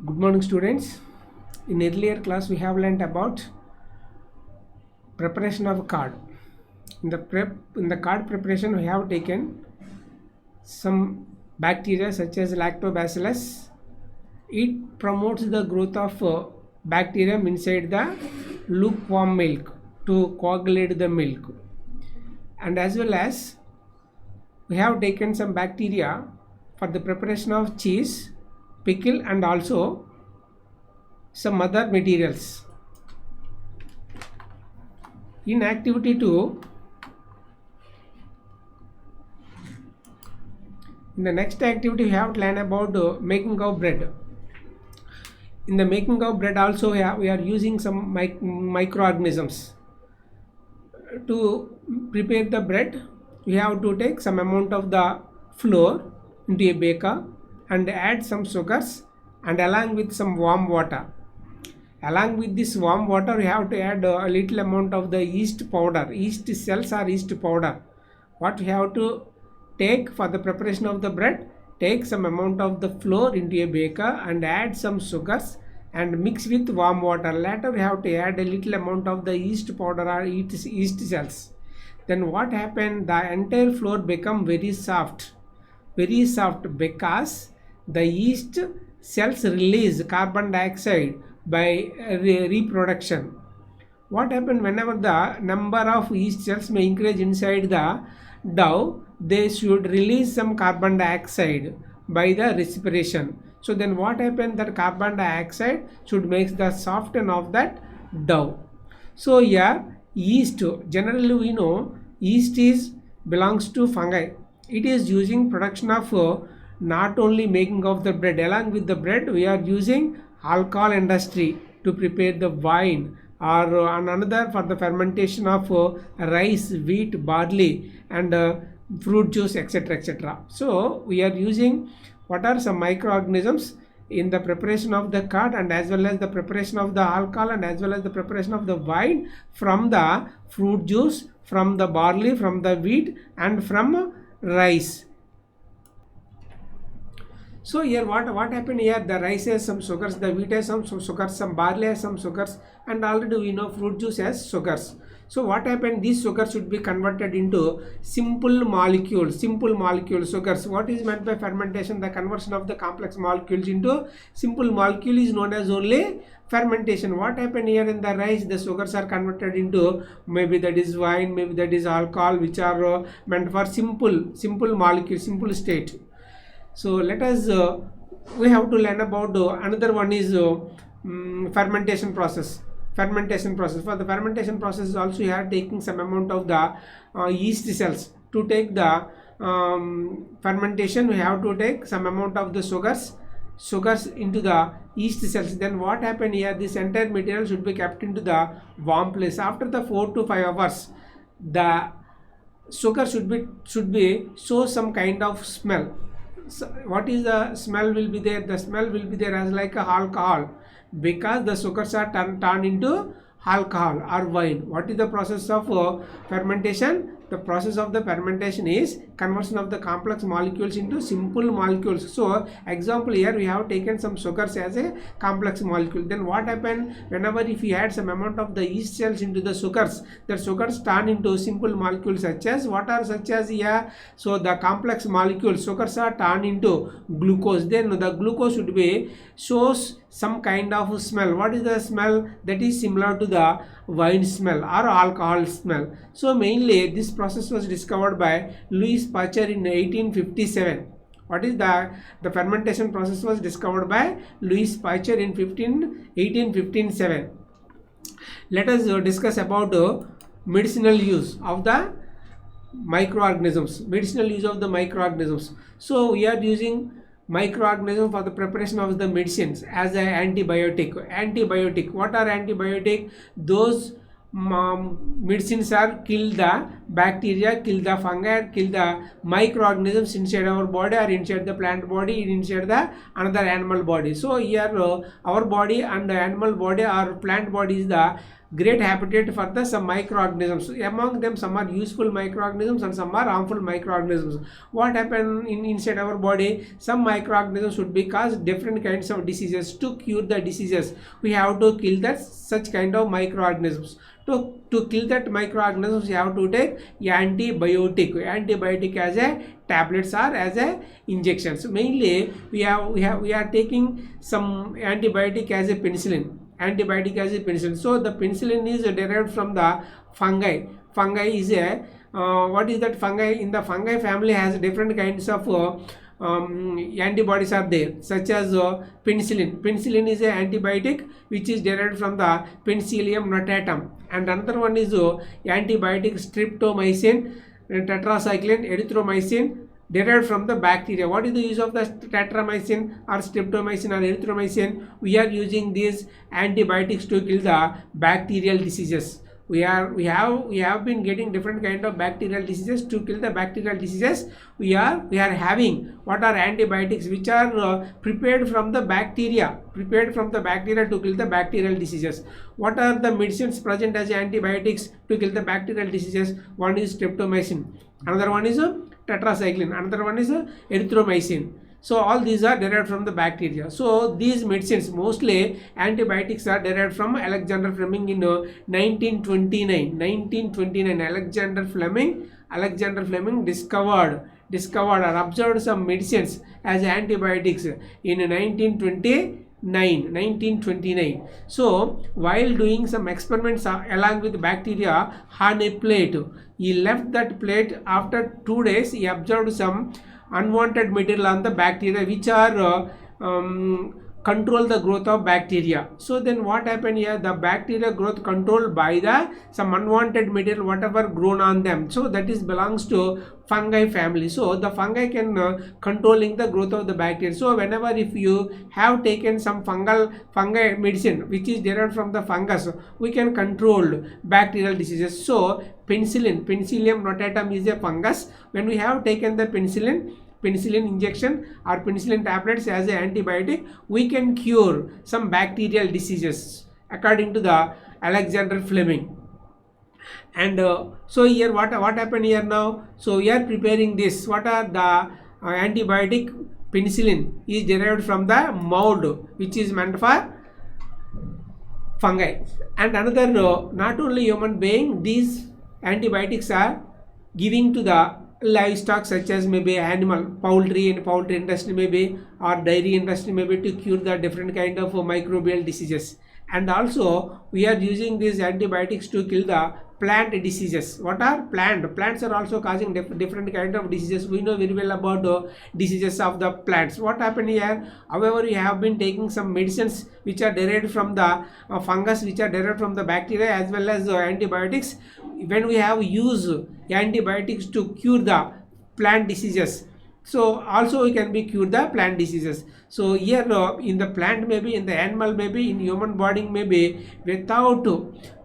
Good morning, students. In earlier class, we have learnt about preparation of curd. In the curd preparation, we have taken some bacteria such as lactobacillus. It promotes the growth of bacterium inside the lukewarm milk to coagulate the milk, and as well as we have taken some bacteria for the preparation of cheese, pickle, and also some other materials. In activity 2, in the next activity we have to learn about making of bread. In the making of bread also we are using some microorganisms. To prepare the bread, we have to take some amount of the flour into a baker and add some sugars and along with some warm water. Along with this warm water, we have to add a little amount of the yeast powder, yeast cells or yeast powder. What we have to take for the preparation of the bread, take some amount of the flour into a baker and add some sugars and mix with warm water. Later we have to add a little amount of the yeast powder or yeast cells. Then what happened? The entire flour become very soft because the yeast cells release carbon dioxide by reproduction. What happened? Whenever the number of yeast cells may increase inside the dough, they should release some carbon dioxide by the respiration. So then what happened? That carbon dioxide should make the soften of that dough. So here yeast, generally we know yeast belongs to fungi. It is using production of not only making of the bread. Along with the bread, we are using alcohol industry to prepare the wine, or another for the fermentation of rice, wheat, barley, and fruit juice, etc. So we are using what are some microorganisms in the preparation of the curd, and as well as the preparation of the alcohol, and as well as the preparation of the wine from the fruit juice, from the barley, from the wheat, and from rice. So here what happened here? The rice has some sugars, the wheat has some sugars, some barley has some sugars, and already we know fruit juice has sugars. So what happened? These sugars should be converted into simple molecules sugars. What is meant by fermentation? The conversion of the complex molecules into simple molecule is known as only fermentation. What happened here? In the rice, the sugars are converted into maybe that is wine, maybe that is alcohol, which are meant for simple molecule, simple state. So let us we have to learn about another one is fermentation process. For the fermentation process also you are taking some amount of the yeast cells. To take the fermentation, we have to take some amount of the sugars into the yeast cells. Then what happened here? This entire material should be kept into the warm place. After the 4 to 5 hours, the sugar should be show some kind of smell. So what is the smell will be there? The smell will be there as like a alcohol, because the sugars are turned into alcohol or wine. What is the process of fermentation? The process of the fermentation is conversion of the complex molecules into simple molecules. So example, here we have taken some sugars as a complex molecule. Then what happened? Whenever if we add some amount of the yeast cells into the sugars, the sugars turn into simple molecules such as what are such as here. So the complex molecules sugars are turned into glucose. Then the glucose should be shows some kind of smell. What is the smell? That is similar to the wine smell or alcohol smell. So mainly this process was discovered by Louis Pasteur in 1857. What is the fermentation process was discovered by Louis Pasteur in 1857. Let us discuss about medicinal use of the microorganisms. So we are using microorganisms for the preparation of the medicines as an antibiotic. What are antibiotic? Those medicines are kill the bacteria, kill the fungi, kill the microorganisms inside our body, or inside the plant body, inside the another animal body. So here our body and the animal body or plant body is the great habitat for the some microorganisms. Among them, some are useful microorganisms and some are harmful microorganisms. What happen inside our body? Some microorganisms should be cause different kinds of diseases. To cure the diseases, we have to kill that such kind of microorganisms. To kill that microorganisms, you have to take antibiotic as a tablets or as a injections. Mainly we are taking some antibiotic as a penicillin. So the penicillin is derived from the fungi. Fungi is a what is that? Fungi, in the fungi family has different kinds of antibodies are there, such as penicillin is an antibiotic which is derived from the Penicillium notatum, and another one is antibiotic streptomycin, tetracycline, erythromycin, derived from the bacteria. What is the use of the tetramycin or streptomycin or erythromycin? We are using these antibiotics to kill the bacterial diseases. We have been getting different kind of bacterial diseases. To kill the bacterial diseases, we are having what are antibiotics which are prepared from the bacteria to kill the bacterial diseases. What are the medicines present as antibiotics to kill the bacterial diseases? One is streptomycin, another one is tetracycline, another one is erythromycin. So all these are derived from the bacteria. So these medicines, mostly antibiotics, are derived from Alexander Fleming in 1929. Alexander Fleming discovered or observed some medicines as antibiotics in 1929. So while doing some experiments along with bacteria on a plate, he left that plate. After 2 days, he observed some unwanted material on the bacteria which are control the growth of bacteria. So then what happened here? The bacteria growth controlled by the some unwanted material whatever grown on them. So that is belongs to fungi family. So the fungi can controlling the growth of the bacteria. So whenever if you have taken some fungi medicine which is derived from the fungus, we can control bacterial diseases. So Penicillium notatum is a fungus. When we have taken the penicillin injection or penicillin tablets as an antibiotic, we can cure some bacterial diseases according to the Alexander Fleming. And so here what happened here now? So we are preparing this. What are the antibiotic? Penicillin is derived from the mold which is meant for fungi. And another not only human being, these antibiotics are giving to the livestock such as maybe animal, poultry industry maybe, or dairy industry maybe, to cure the different kind of microbial diseases. And also we are using these antibiotics to kill the plant diseases. What are plants are also causing different kind of diseases. We know very well about diseases of the plants. What happened here? However, we have been taking some medicines which are derived from the fungus, which are derived from the bacteria, as well as antibiotics. When we have used antibiotics to cure the plant diseases, so also we can be cure the plant diseases. So here in the plant maybe, in the animal maybe, in human body maybe, without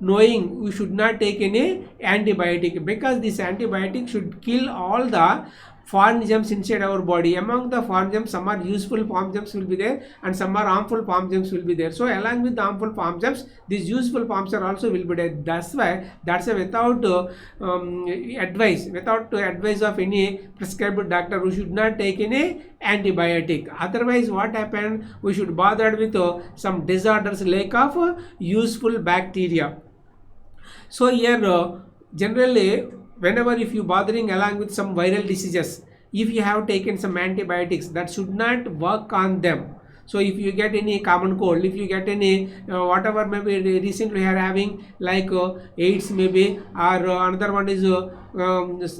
knowing, we should not take any antibiotic, because this antibiotic should kill all the foreign germs inside our body. Among the foreign germs, some are useful foreign germs will be there and some are harmful foreign germs will be there. So along with the harmful foreign germs, these useful foreign germs also will be there. That's why without advice of any prescribed doctor, we should not take any antibiotic. Otherwise what happened? We should bother with some disorders, lack of useful bacteria. So here generally, whenever if you bothering along with some viral diseases, if you have taken some antibiotics, that should not work on them. So if you get any common cold, if you get any whatever maybe recently you are having, like AIDS maybe, or another one is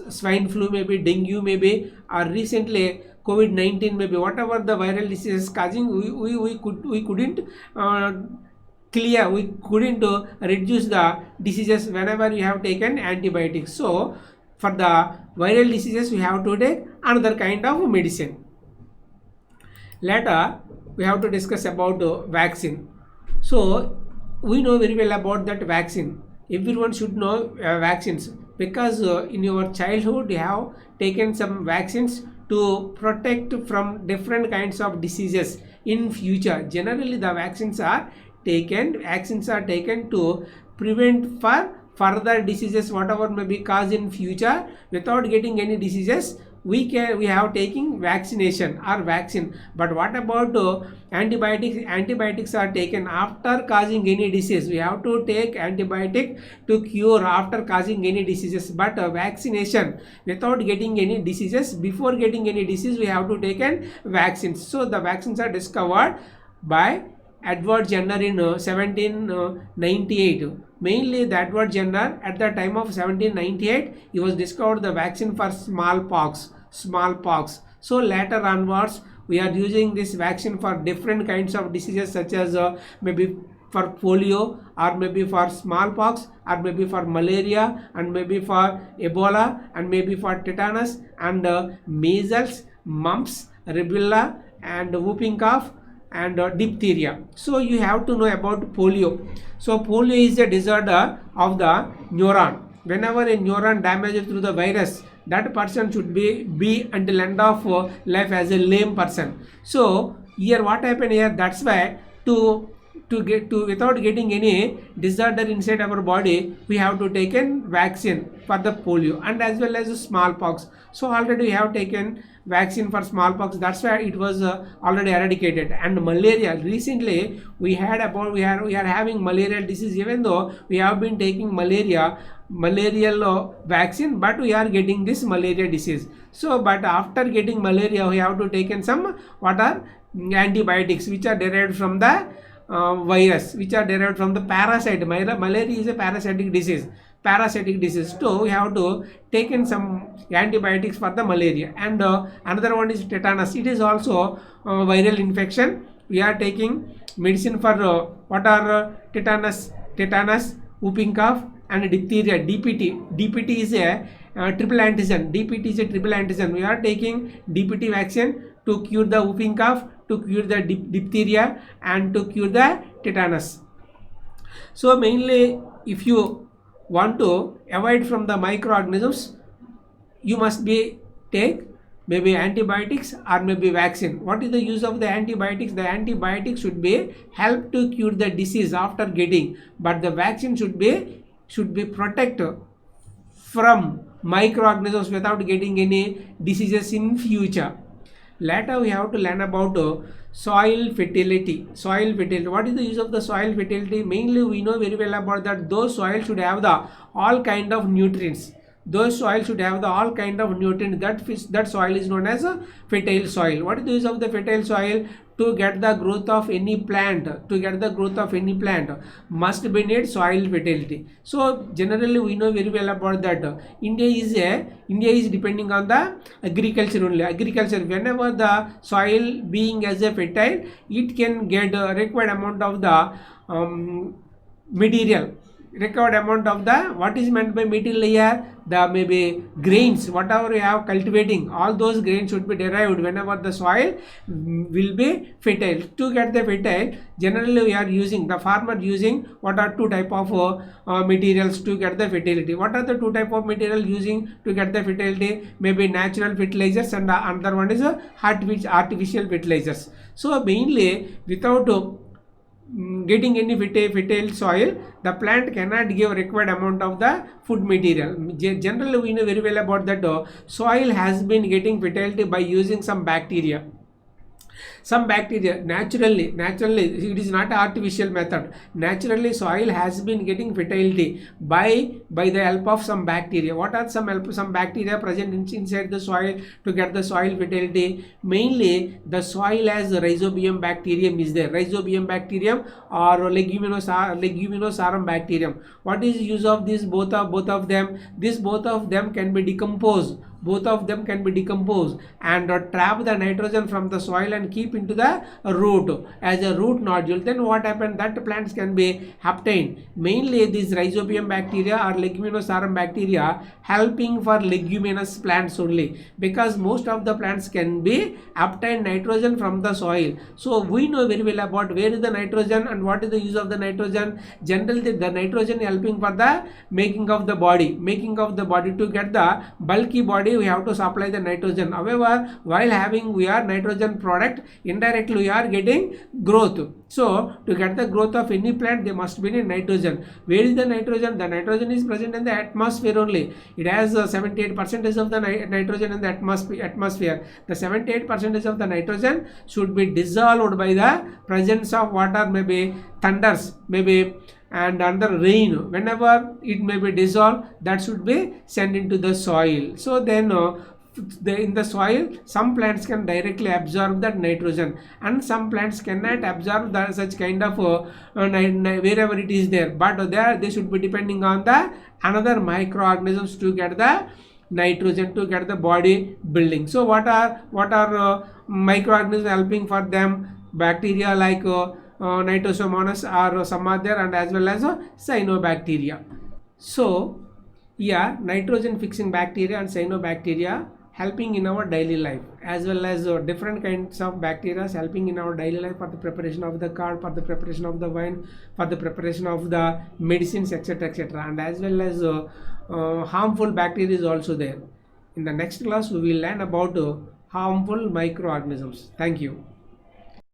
swine flu maybe, dengue maybe, or recently COVID-19 maybe, whatever the viral disease is causing, we couldn't we couldn't reduce the diseases whenever you have taken antibiotics. So for the viral diseases, we have to take another kind of medicine. Later we have to discuss about vaccine. So we know very well about that vaccine. Everyone should know vaccines, because in your childhood you have taken some vaccines to protect from different kinds of diseases in future. Generally the vaccines are taken to prevent for further diseases whatever may be caused in future. Without getting any diseases, we have taking vaccination or vaccine. But what about antibiotics are taken after causing any disease. We have to take antibiotic to cure after causing any diseases. But vaccination, without getting any diseases, before getting any disease, we have to take an vaccines. So the vaccines are discovered by Edward Jenner in 1798. Mainly the Edward Jenner, at the time of 1798, he was discovered the vaccine for smallpox. So later onwards, we are using this vaccine for different kinds of diseases, such as maybe for polio, or maybe for smallpox, or maybe for malaria, and maybe for Ebola, and maybe for tetanus, and measles, mumps, rubella, and whooping cough, and diphtheria. So you have to know about polio. So polio is a disorder of the neuron. Whenever a neuron damaged through the virus, that person should be until end of life as a lame person. So here what happened here, that's why to without getting any disorder inside our body, we have to take a vaccine for the polio, and as well as smallpox. So already we have taken vaccine for smallpox, that's why it was already eradicated. And malaria, recently we are having malarial disease, even though we have been taking malarial vaccine, but we are getting this malaria disease. So but after getting malaria, we have to take in some antibiotics, which are derived from the virus, which are derived from the parasite. Malaria is a parasitic disease. So we have to take in some antibiotics for the malaria. And another one is tetanus. It is also viral infection. We are taking medicine for tetanus, whooping cough, and diphtheria. DPT is a triple antigen. We are taking DPT vaccine to cure the whooping cough, to cure the diphtheria, and to cure the tetanus. So mainly, if you want to avoid from the microorganisms, you must take maybe antibiotics or maybe vaccine. What is the use of the antibiotics? The antibiotics should be help to cure the disease after getting, but the vaccine should be protect from microorganisms without getting any diseases in future. Later we have to learn about soil fertility. What is the use of the soil fertility? Mainly we know very well about that those soil should have the all kind of nutrients. That soil is known as a fertile soil. What is the use of the fertile soil? To get the growth of any plant, must be need soil fertility. So generally we know very well about that India is depending on the agriculture only. Whenever the soil being as a fertile, it can get a required amount of the material. What is meant by material here? The maybe grains, whatever you have cultivating, all those grains should be derived whenever the soil will be fertile. To get the fertile, generally we are using, the farmer using what are two type of materials to get the fertility. What are the two type of material using to get the fertility? Maybe natural fertilizers, and another one is artificial fertilizers. So mainly without getting any fertile soil, the plant cannot give required amount of the food material. Generally we know very well about that soil has been getting fertility by using some bacteria. Naturally, it is not artificial method. Naturally soil has been getting fertility by the help of some bacteria. What are some bacteria present inside the soil to get the soil fertility? Mainly the soil has rhizobium bacterium is there. Rhizobium bacterium or leguminosarum bacterium. What is the use of this both of them? Both of them can be decomposed. And trap the nitrogen from the soil and keep into the root as a root nodule. Then what happens? That plants can be obtained. Mainly these rhizobium bacteria or leguminosarum bacteria helping for leguminous plants only, because most of the plants can be obtain nitrogen from the soil. So we know very well about where is the nitrogen and what is the use of the nitrogen. Generally the nitrogen helping for the making of the body to get the bulky body only we have to supply the nitrogen. However, while having we are nitrogen product, indirectly we are getting growth. So to get the growth of any plant, there must be nitrogen. Where is the nitrogen? The nitrogen is present in the atmosphere only. It has 78% of the nitrogen in the atmosphere. The 78% of the nitrogen should be dissolved by the presence of water, maybe thunders, maybe and under rain. Whenever it may be dissolved, that should be sent into the soil. So then in the soil, some plants can directly absorb that nitrogen, and some plants cannot absorb that such kind of wherever it is there, but there they should be depending on the another microorganisms to get the nitrogen, to get the body building. So what are microorganisms helping for them? Bacteria like Nitrosomonas or some other, and as well as cyanobacteria. So yeah, nitrogen fixing bacteria and cyanobacteria helping in our daily life, as well as different kinds of bacteria helping in our daily life for the preparation of the curd, for the preparation of the wine, for the preparation of the medicines, etc., etc., and as well as harmful bacteria is also there. In the next class we will learn about harmful microorganisms. Thank you.